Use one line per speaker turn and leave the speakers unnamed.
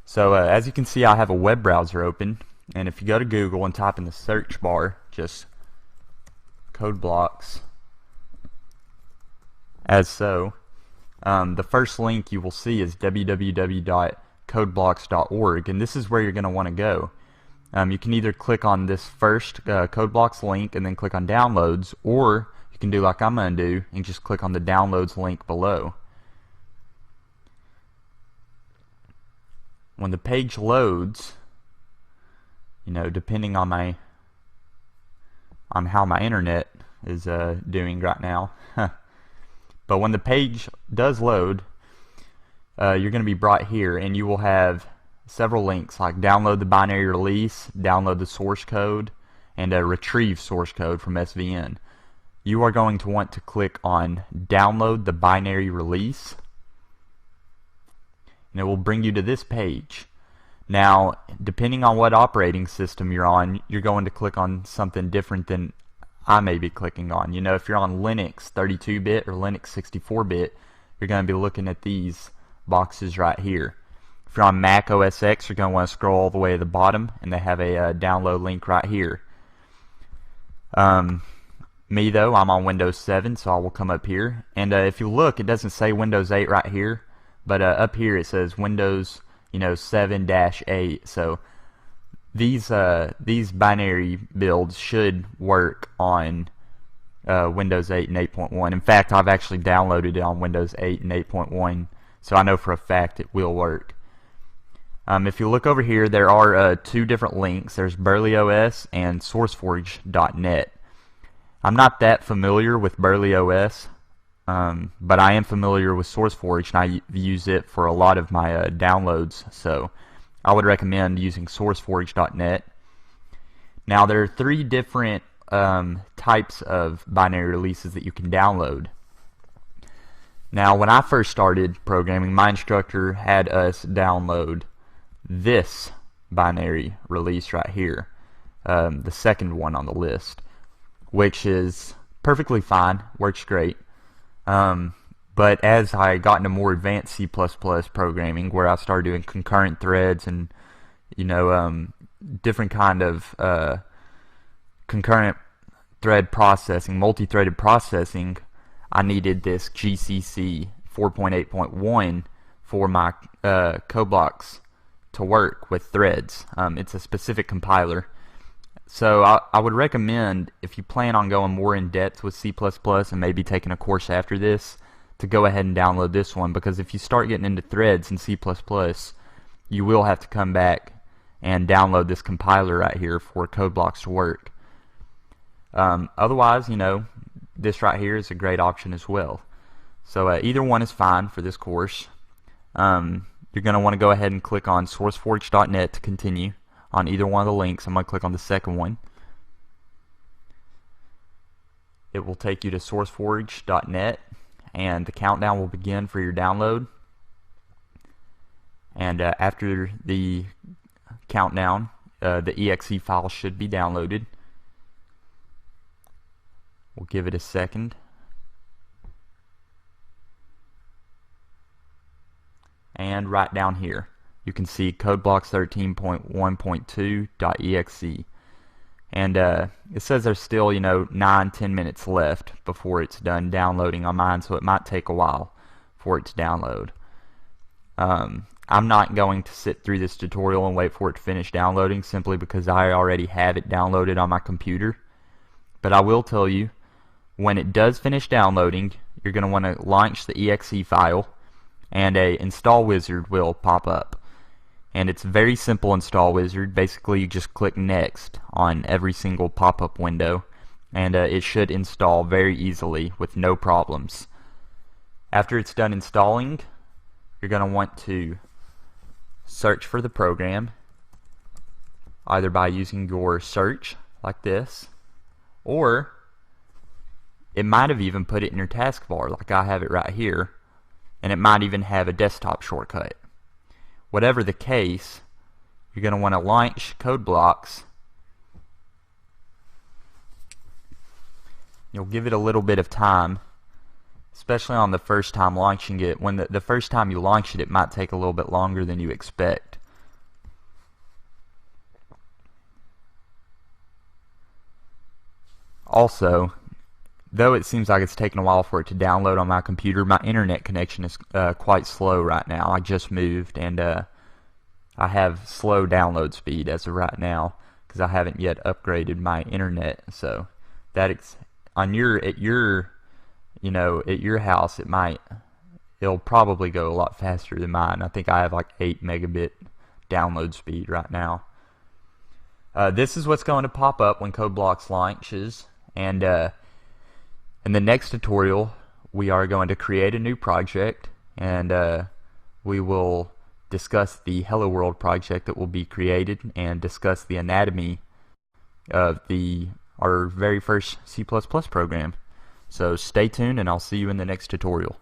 So as you can see, I have a web browser open, and if you go to Google and type in the search bar just code blocks as so, the first link you will see is www.codeblocks.org, and this is where you're going to want to go. You can either click on this first CodeBlocks link and then click on downloads, or you can do like I'm going to do and just click on the downloads link below. When the page loads, depending on how my internet is doing right now, but when the page does load, you're going to be brought here, and you will have several links like download the binary release, download the source code, and retrieve source code from SVN. You are going to want to click on download the binary release, and it will bring you to this page. Now, depending on what operating system you're on, you're going to click on something different than I may be clicking on. If you're on Linux 32-bit or Linux 64-bit, you're going to be looking at these boxes right here. If you're on Mac OS X, you're going to want to scroll all the way to the bottom, and they have a download link right here. Me though, I'm on Windows 7, so I will come up here, and if you look, it doesn't say Windows 8 right here, but up here it says Windows 7-8. So these binary builds should work on Windows 8 and 8.1. In fact, I've actually downloaded it on Windows 8 and 8.1, so I know for a fact it will work. If you look over here, there are two different links. There's BurleyOS and SourceForge.net. I'm not that familiar with BurleyOS, but I am familiar with SourceForge, and I use it for a lot of my downloads, so I would recommend using SourceForge.net. Now, there are three different types of binary releases that you can download. Now, when I first started programming, my instructor had us download this binary release right here, the second one on the list, which is perfectly fine, works great. But as I got into more advanced C++ programming, where I started doing concurrent threads and different kind of concurrent thread processing, multi-threaded processing, I needed this GCC 4.8.1 for my CodeBlocks to work with threads. It's a specific compiler. So I would recommend, if you plan on going more in depth with C++ and maybe taking a course after this, to go ahead and download this one, because if you start getting into threads in C++, you will have to come back and download this compiler right here for CodeBlocks to work. Otherwise, this right here is a great option as well. So either one is fine for this course. You're going to want to go ahead and click on SourceForge.net to continue on either one of the links. I'm going to click on the second one. It will take you to SourceForge.net, and the countdown will begin for your download. And after the countdown, the exe file should be downloaded. We'll give it a second. And right down here, you can see CodeBlocks 13.1.2.exe. And it says there's still, 9-10 minutes left before it's done downloading on mine, so it might take a while for it to download. I'm not going to sit through this tutorial and wait for it to finish downloading, simply because I already have it downloaded on my computer. But I will tell you, when it does finish downloading, you're going to want to launch the exe file, and a install wizard will pop up. And it's a very simple install wizard. Basically, you just click next on every single pop-up window, and it should install very easily with no problems. After it's done installing, you're going to want to search for the program, either by using your search like this, or it might have even put it in your taskbar like I have it right here, and it might even have a desktop shortcut. Whatever the case, you're going to want to launch CodeBlocks. You'll give it a little bit of time, especially on the first time launching it. When the first time you launch it, it might take a little bit longer than you expect. Also, though it seems like it's taking a while for it to download on my computer, my internet connection is quite slow right now. I just moved, and I have slow download speed as of right now because I haven't yet upgraded my internet. So that on your at your at your house it'll probably go a lot faster than mine. I think I have like 8 megabit download speed right now. This is what's going to pop up when code blocks launches, and in the next tutorial we are going to create a new project, and we will discuss the Hello World project that will be created and discuss the anatomy of our very first C++ program. So stay tuned, and I'll see you in the next tutorial.